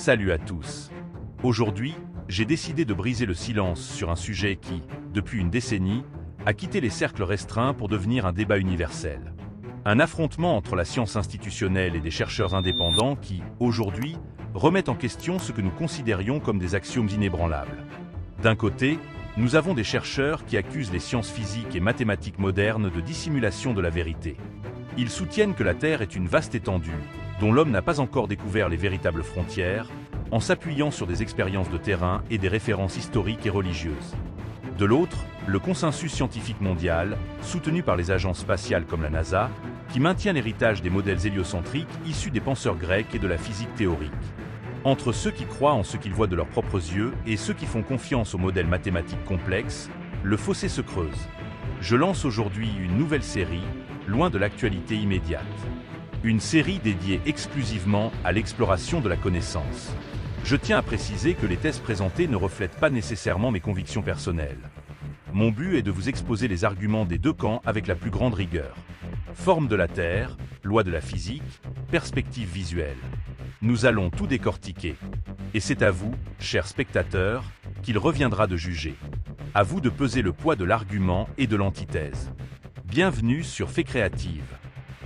Salut à tous. Aujourd'hui, j'ai décidé de briser le silence sur un sujet qui, depuis une décennie, a quitté les cercles restreints pour devenir un débat universel. Un affrontement entre la science institutionnelle et des chercheurs indépendants qui, aujourd'hui, remettent en question ce que nous considérions comme des axiomes inébranlables. D'un côté, nous avons des chercheurs qui accusent les sciences physiques et mathématiques modernes de dissimulation de la vérité. Ils soutiennent que la Terre est une vaste étendue, dont l'homme n'a pas encore découvert les véritables frontières, en s'appuyant sur des expériences de terrain et des références historiques et religieuses. De l'autre, le consensus scientifique mondial, soutenu par les agences spatiales comme la NASA, qui maintient l'héritage des modèles héliocentriques issus des penseurs grecs et de la physique théorique. Entre ceux qui croient en ce qu'ils voient de leurs propres yeux et ceux qui font confiance aux modèles mathématiques complexes, le fossé se creuse. Je lance aujourd'hui une nouvelle série, loin de l'actualité immédiate. Une série dédiée exclusivement à l'exploration de la connaissance. Je tiens à préciser que les thèses présentées ne reflètent pas nécessairement mes convictions personnelles. Mon but est de vous exposer les arguments des deux camps avec la plus grande rigueur. Forme de la Terre, loi de la physique, perspective visuelle. Nous allons tout décortiquer. Et c'est à vous, chers spectateurs, qu'il reviendra de juger. À vous de peser le poids de l'argument et de l'antithèse. Bienvenue sur Fait Créative.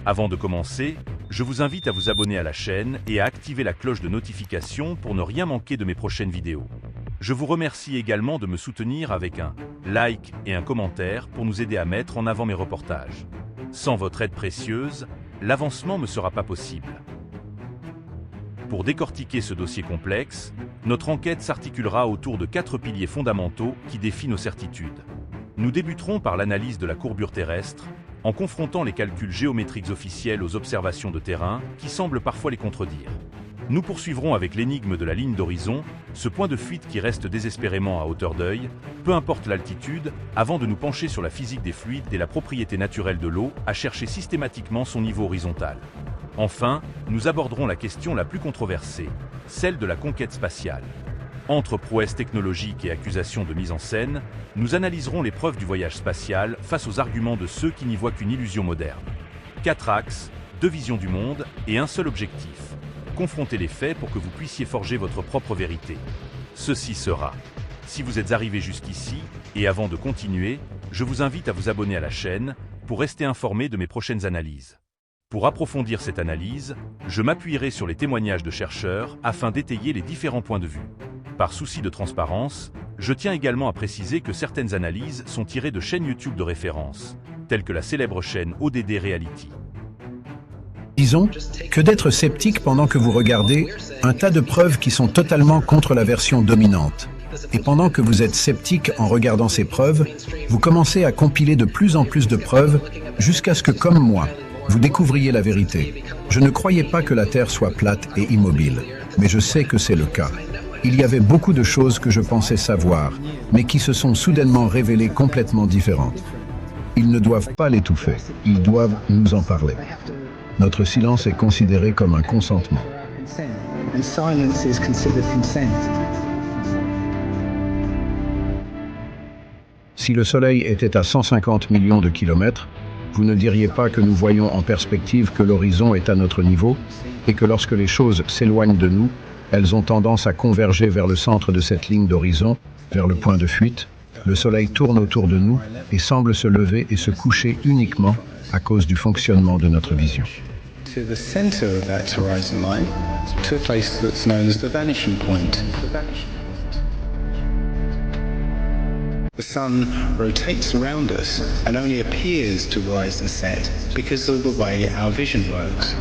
Avant de commencer, je vous invite à vous abonner à la chaîne et à activer la cloche de notification pour ne rien manquer de mes prochaines vidéos. Je vous remercie également de me soutenir avec un like et un commentaire pour nous aider à mettre en avant mes reportages. Sans votre aide précieuse, l'avancement ne sera pas possible. Pour décortiquer ce dossier complexe, notre enquête s'articulera autour de 4 piliers fondamentaux qui défient nos certitudes. Nous débuterons par l'analyse de la courbure terrestre, en confrontant les calculs géométriques officiels aux observations de terrain qui semblent parfois les contredire. Nous poursuivrons avec l'énigme de la ligne d'horizon, ce point de fuite qui reste désespérément à hauteur d'œil, peu importe l'altitude, avant de nous pencher sur la physique des fluides et la propriété naturelle de l'eau à chercher systématiquement son niveau horizontal. Enfin, nous aborderons la question la plus controversée, celle de la conquête spatiale. Entre prouesses technologiques et accusations de mise en scène, nous analyserons les preuves du voyage spatial face aux arguments de ceux qui n'y voient qu'une illusion moderne. 4 axes, 2 visions du monde et un seul objectif. Confrontez les faits pour que vous puissiez forger votre propre vérité. Ceci sera. Si vous êtes arrivé jusqu'ici, et avant de continuer, je vous invite à vous abonner à la chaîne pour rester informé de mes prochaines analyses. Pour approfondir cette analyse, je m'appuierai sur les témoignages de chercheurs afin d'étayer les différents points de vue. Par souci de transparence, je tiens également à préciser que certaines analyses sont tirées de chaînes YouTube de référence, telles que la célèbre chaîne ODD Reality. Disons que d'être sceptique pendant que vous regardez un tas de preuves qui sont totalement contre la version dominante. Et pendant que vous êtes sceptique en regardant ces preuves, vous commencez à compiler de plus en plus de preuves jusqu'à ce que, comme moi, vous découvriez la vérité. Je ne croyais pas que la Terre soit plate et immobile, mais je sais que c'est le cas. Il y avait beaucoup de choses que je pensais savoir, mais qui se sont soudainement révélées complètement différentes. Ils ne doivent pas l'étouffer, ils doivent nous en parler. Notre silence est considéré comme un consentement. Si le Soleil était à 150 millions de kilomètres, vous ne diriez pas que nous voyons en perspective que l'horizon est à notre niveau et que lorsque les choses s'éloignent de nous, elles ont tendance à converger vers le centre de cette ligne d'horizon, vers le point de fuite. Le Soleil tourne autour de nous et semble se lever et se coucher uniquement à cause du fonctionnement de notre vision. To the center of that horizon line, to a place that's known as the vanishing point. The sun rotates around us and only appears to rise and set because of the way our vision works.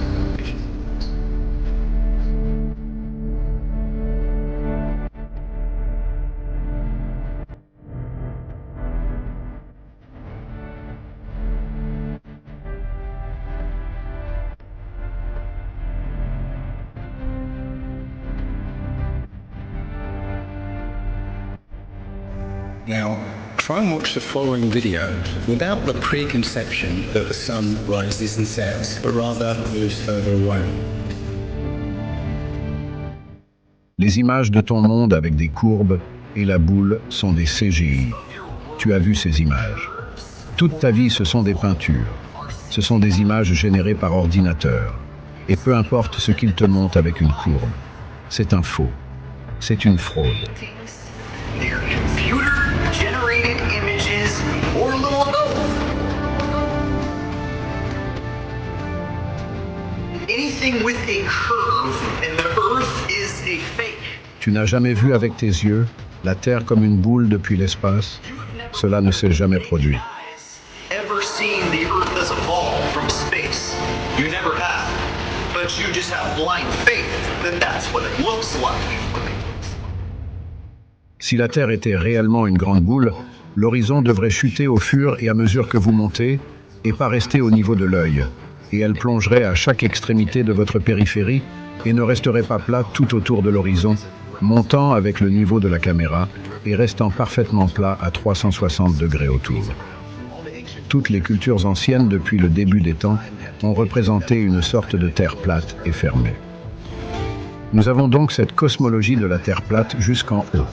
Now, try and watch the following video without the preconception that the sun rises and sets, but rather moves further away. Les images de ton monde avec des courbes et la boule sont des CGI. Tu as vu ces images. Toute ta vie, ce sont des peintures. Ce sont des images générées par ordinateur. Et peu importe ce qu'il te montre avec une courbe. C'est un faux. C'est une fraude. They're computer-generated images or a little of both. Anything with a curve and the Earth is a fake. Tu n'as jamais vu avec tes yeux la Terre comme une boule depuis l'espace? Cela ne s'est jamais produit. Ever seen the Earth as a ball from space? You never have. But you just have blind faith that that's what it looks like. Si la Terre était réellement une grande boule, l'horizon devrait chuter au fur et à mesure que vous montez, et pas rester au niveau de l'œil. Et elle plongerait à chaque extrémité de votre périphérie et ne resterait pas plat tout autour de l'horizon, montant avec le niveau de la caméra et restant parfaitement plat à 360 degrés autour. Toutes les cultures anciennes depuis le début des temps ont représenté une sorte de Terre plate et fermée. Nous avons donc cette cosmologie de la Terre plate jusqu'en haut.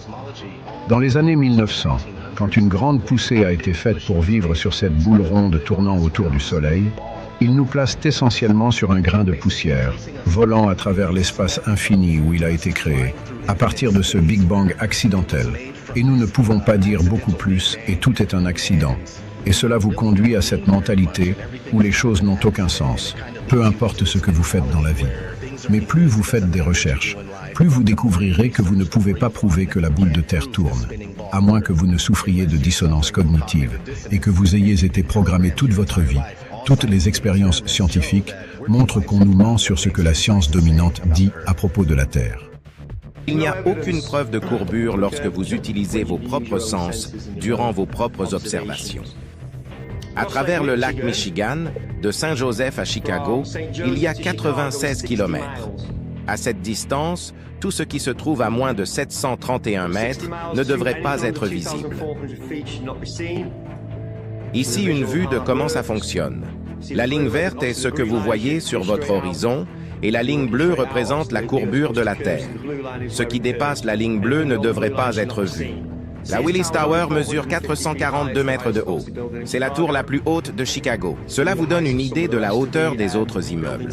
Dans les années 1900, quand une grande poussée a été faite pour vivre sur cette boule ronde tournant autour du Soleil, ils nous placent essentiellement sur un grain de poussière, volant à travers l'espace infini où il a été créé, à partir de ce Big Bang accidentel. Et nous ne pouvons pas dire beaucoup plus, et tout est un accident. Et cela vous conduit à cette mentalité où les choses n'ont aucun sens, peu importe ce que vous faites dans la vie. Mais plus vous faites des recherches, plus vous découvrirez que vous ne pouvez pas prouver que la boule de terre tourne, à moins que vous ne souffriez de dissonance cognitive et que vous ayez été programmé toute votre vie. Toutes les expériences scientifiques montrent qu'on nous ment sur ce que la science dominante dit à propos de la Terre. Il n'y a aucune preuve de courbure lorsque vous utilisez vos propres sens durant vos propres observations. À travers le lac Michigan, de Saint-Joseph à Chicago, il y a 96 km. À cette distance, tout ce qui se trouve à moins de 731 mètres ne devrait pas être visible. Ici, une vue de comment ça fonctionne. La ligne verte est ce que vous voyez sur votre horizon et la ligne bleue représente la courbure de la Terre. Ce qui dépasse la ligne bleue ne devrait pas être vu. La Willis Tower mesure 442 mètres de haut. C'est la tour la plus haute de Chicago. Cela vous donne une idée de la hauteur des autres immeubles.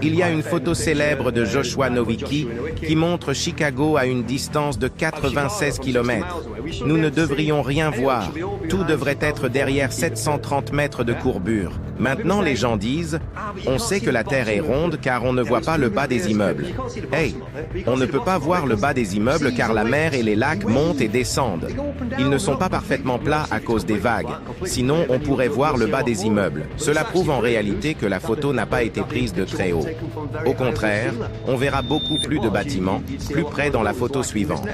Il y a une photo célèbre de Joshua Nowicki qui montre Chicago à une distance de 96 km. Nous ne devrions rien voir. Tout devrait être derrière 730 mètres de courbure. Maintenant, les gens disent « On sait que la Terre est ronde car on ne voit pas le bas des immeubles. » Hey, on ne peut pas voir le bas des immeubles car la mer et les lacs montent et descendent. Ils ne sont pas parfaitement plats à cause des vagues. Sinon, on pourrait voir le bas des immeubles. Cela prouve en réalité que la photo n'a pas été prise de très haut. Au contraire, on verra beaucoup plus de bâtiments, plus près dans la photo suivante.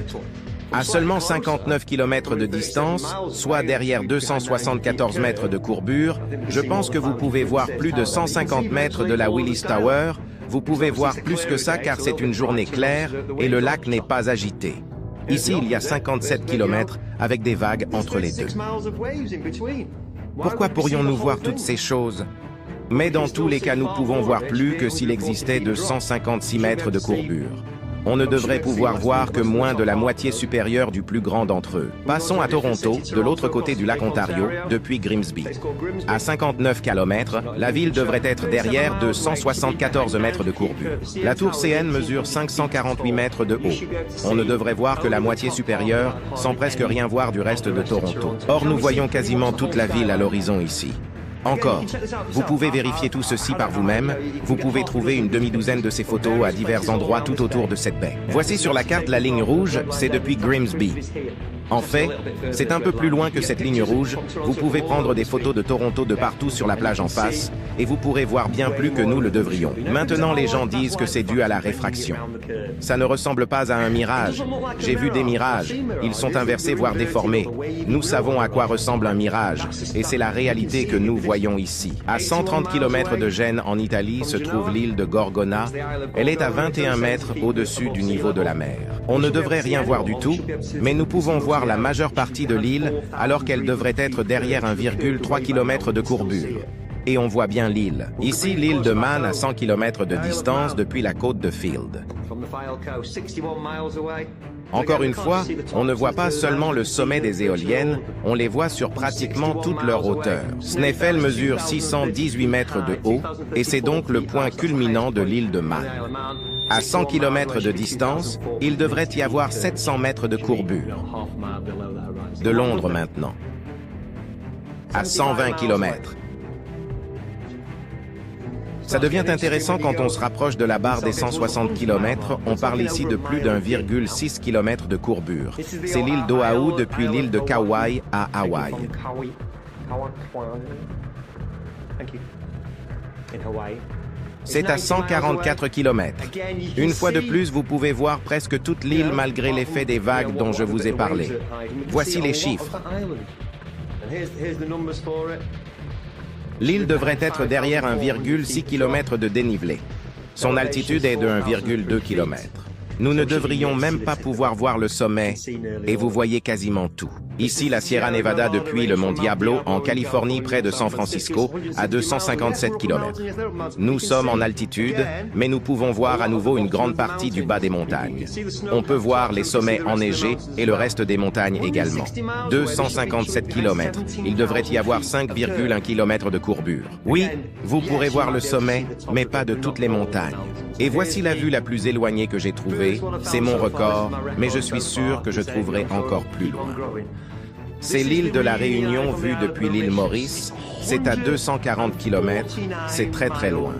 À seulement 59 km de distance, soit derrière 274 mètres de courbure, je pense que vous pouvez voir plus de 150 mètres de la Willis Tower. Vous pouvez voir plus que ça car c'est une journée claire et le lac n'est pas agité. Ici, il y a 57 km avec des vagues entre les deux. Pourquoi pourrions-nous voir toutes ces choses? Mais dans tous les cas, nous pouvons voir plus que s'il existait de 156 mètres de courbure. On ne devrait pouvoir voir que moins de la moitié supérieure du plus grand d'entre eux. Passons à Toronto, de l'autre côté du lac Ontario, depuis Grimsby. À 59 km, la ville devrait être derrière de 174 mètres de courbure. La tour CN mesure 548 mètres de haut. On ne devrait voir que la moitié supérieure, sans presque rien voir du reste de Toronto. Or, nous voyons quasiment toute la ville à l'horizon ici. Encore, vous pouvez vérifier tout ceci par vous-même. Vous pouvez trouver une demi-douzaine de ces photos à divers endroits tout autour de cette baie. Voici sur la carte la ligne rouge, c'est depuis Grimsby. En fait, c'est un peu plus loin que cette ligne rouge. Vous pouvez prendre des photos de Toronto de partout sur la plage en face, et vous pourrez voir bien plus que nous le devrions. Maintenant, les gens disent que c'est dû à la réfraction. Ça ne ressemble pas à un mirage. J'ai vu des mirages. Ils sont inversés, voire déformés. Nous savons à quoi ressemble un mirage, et c'est la réalité que nous voyons ici. À 130 km de Gênes, en Italie, se trouve l'île de Gorgona. Elle est à 21 mètres au-dessus du niveau de la mer. On ne devrait rien voir du tout, mais nous pouvons voir la majeure partie de l'île alors qu'elle devrait être derrière 1,3 km de courbure. Et on voit bien l'île. Ici, l'île de Man à 100 km de distance depuis la côte de Field. Encore une fois, on ne voit pas seulement le sommet des éoliennes, on les voit sur pratiquement toute leur hauteur. Snaefell mesure 618 mètres de haut et c'est donc le point culminant de l'île de Man. À 100 km de distance, il devrait y avoir 700 mètres de courbure. De Londres maintenant. À 120 km. Ça devient intéressant quand on se rapproche de la barre des 160 km, on parle ici de plus d'1,6 km de courbure. C'est l'île d'Oahu depuis l'île de Kauai à Hawaï. C'est à 144 km. Une fois de plus, vous pouvez voir presque toute l'île malgré l'effet des vagues dont je vous ai parlé. Voici les chiffres. L'île devrait être derrière 1,6 km de dénivelé. Son altitude est de 1,2 km. Nous ne devrions même pas pouvoir voir le sommet, et vous voyez quasiment tout. Ici, la Sierra Nevada depuis le mont Diablo, en Californie, près de San Francisco, à 257 km. Nous sommes en altitude, mais nous pouvons voir à nouveau une grande partie du bas des montagnes. On peut voir les sommets enneigés et le reste des montagnes également. 257 km. Il devrait y avoir 5,1 km de courbure. Oui, vous pourrez voir le sommet, mais pas de toutes les montagnes. Et voici la vue la plus éloignée que j'ai trouvée. C'est mon record, mais je suis sûr que je trouverai encore plus loin. C'est l'île de la Réunion vue depuis l'île Maurice. C'est à 240 km. C'est très très loin.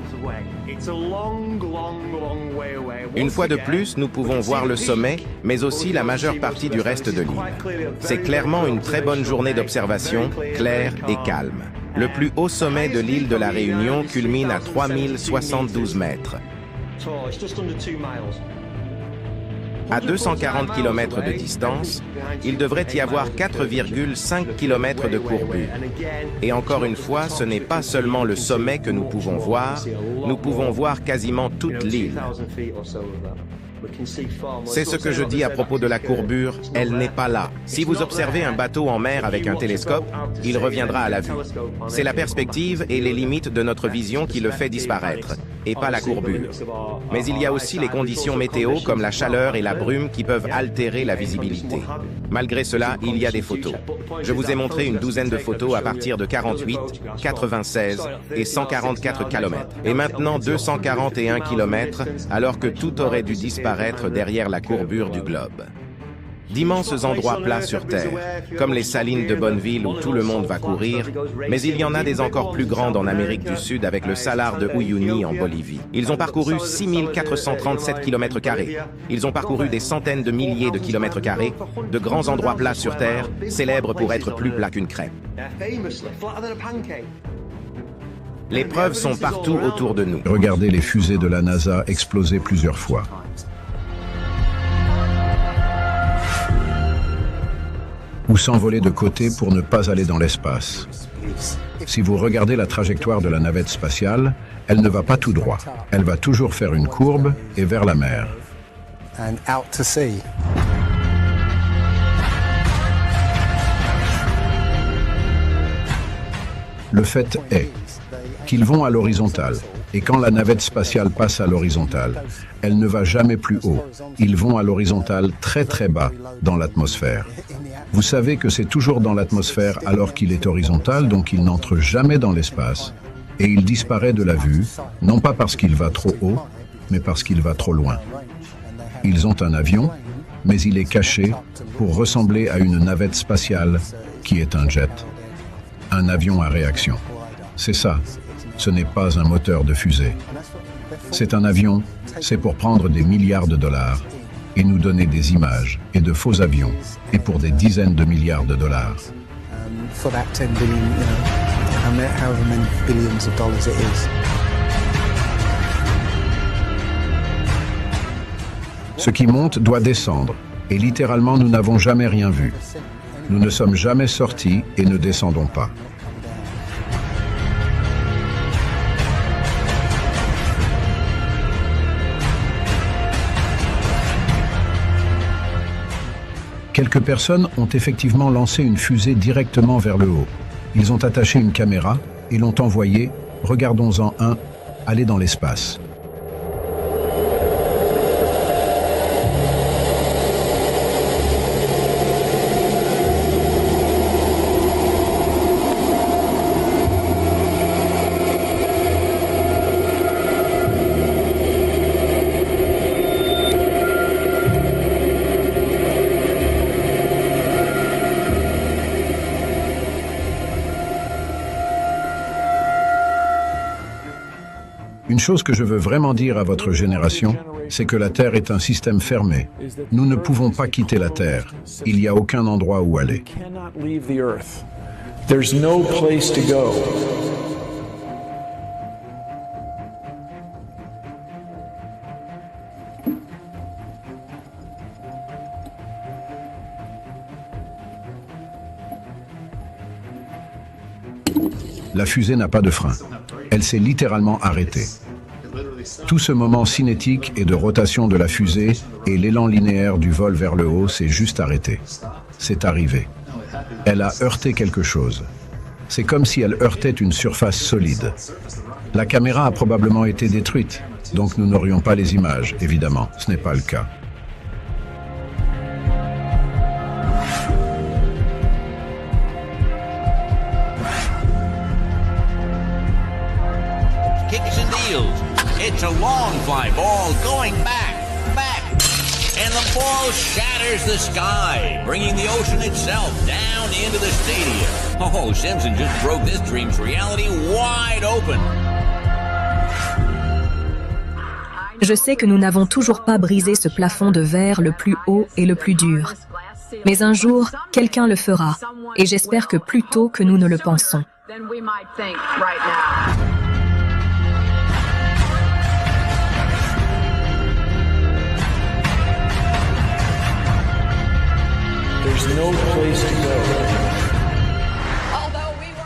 Une fois de plus, nous pouvons voir le sommet, mais aussi la majeure partie du reste de l'île. C'est clairement une très bonne journée d'observation, claire et calme. Le plus haut sommet de l'île de la Réunion culmine à 3072 mètres. À 240 km de distance, il devrait y avoir 4,5 km de courbure. Et encore une fois, ce n'est pas seulement le sommet que nous pouvons voir quasiment toute l'île. C'est ce que je dis à propos de la courbure, elle n'est pas là. Si vous observez un bateau en mer avec un télescope, il reviendra à la vue. C'est la perspective et les limites de notre vision qui le fait disparaître, et pas la courbure. Mais il y a aussi les conditions météo comme la chaleur et la brume qui peuvent altérer la visibilité. Malgré cela, il y a des photos. Je vous ai montré une douzaine de photos à partir de 48, 96 et 144 km. Et maintenant 241 km, alors que tout aurait dû disparaître derrière la courbure du globe. D'immenses endroits plats sur Terre, comme les salines de Bonneville où tout le monde va courir, mais il y en a des encore plus grandes en Amérique du Sud avec le Salar de Uyuni en Bolivie. Ils ont parcouru 6437 km². Ils ont parcouru des centaines de milliers de kilomètres carrés, de grands endroits plats sur Terre, célèbres pour être plus plats qu'une crêpe. Les preuves sont partout autour de nous. Regardez les fusées de la NASA exploser plusieurs fois. Ou s'envoler de côté pour ne pas aller dans l'espace. Si vous regardez la trajectoire de la navette spatiale, elle ne va pas tout droit. Elle va toujours faire une courbe et vers la mer. Le fait est qu'ils vont à l'horizontale. Et quand la navette spatiale passe à l'horizontale, elle ne va jamais plus haut. Ils vont à l'horizontale très très bas dans l'atmosphère. Vous savez que c'est toujours dans l'atmosphère alors qu'il est horizontal, donc il n'entre jamais dans l'espace. Et il disparaît de la vue, non pas parce qu'il va trop haut, mais parce qu'il va trop loin. Ils ont un avion, mais il est caché pour ressembler à une navette spatiale qui est un jet. Un avion à réaction. C'est ça. Ce n'est pas un moteur de fusée. C'est un avion, c'est pour prendre des milliards de dollars et nous donner des images et de faux avions, et pour des dizaines de milliards de dollars. Ce qui monte doit descendre, et littéralement nous n'avons jamais rien vu. Nous ne sommes jamais sortis et ne descendons pas. Quelques personnes ont effectivement lancé une fusée directement vers le haut. Ils ont attaché une caméra et l'ont envoyée, regardons-en un, aller dans l'espace. Une chose que je veux vraiment dire à votre génération, c'est que la Terre est un système fermé. Nous ne pouvons pas quitter la Terre. Il n'y a aucun endroit où aller. There's no place to go. La fusée n'a pas de frein. Elle s'est littéralement arrêtée. Tout ce moment cinétique et de rotation de la fusée et l'élan linéaire du vol vers le haut s'est juste arrêté. C'est arrivé. Elle a heurté quelque chose. C'est comme si elle heurtait une surface solide. La caméra a probablement été détruite, donc nous n'aurions pas les images, évidemment. Ce n'est pas le cas. Kicks and deals. It's a long fly ball going back. And the ball shatters the sky, bringing the ocean itself down into the stadium. Oh, Simpson just broke this dream's reality wide open. Je sais que nous n'avons toujours pas brisé ce plafond de verre le plus haut et le plus dur. Mais un jour, quelqu'un le fera. Et j'espère que plus tôt que nous ne le pensons.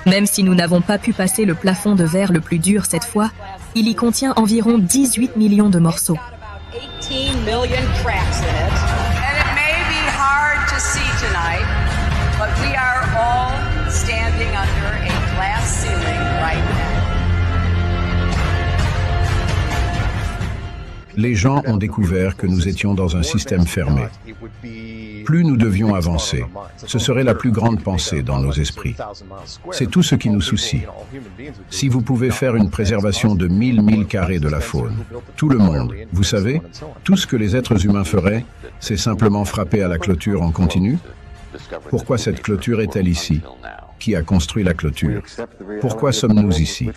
Même si nous n'avons pas pu passer le plafond de verre le plus dur cette fois, il y contient environ 18 millions de morceaux. Les gens ont découvert que nous étions dans un système fermé. Plus nous devions avancer, ce serait la plus grande pensée dans nos esprits. C'est tout ce qui nous soucie. Si vous pouvez faire une préservation de 1000 milles carrés de la faune, tout le monde, vous savez, tout ce que les êtres humains feraient, c'est simplement frapper à la clôture en continu. Pourquoi cette clôture est-elle ici? Qui a construit la clôture? Pourquoi sommes-nous ici?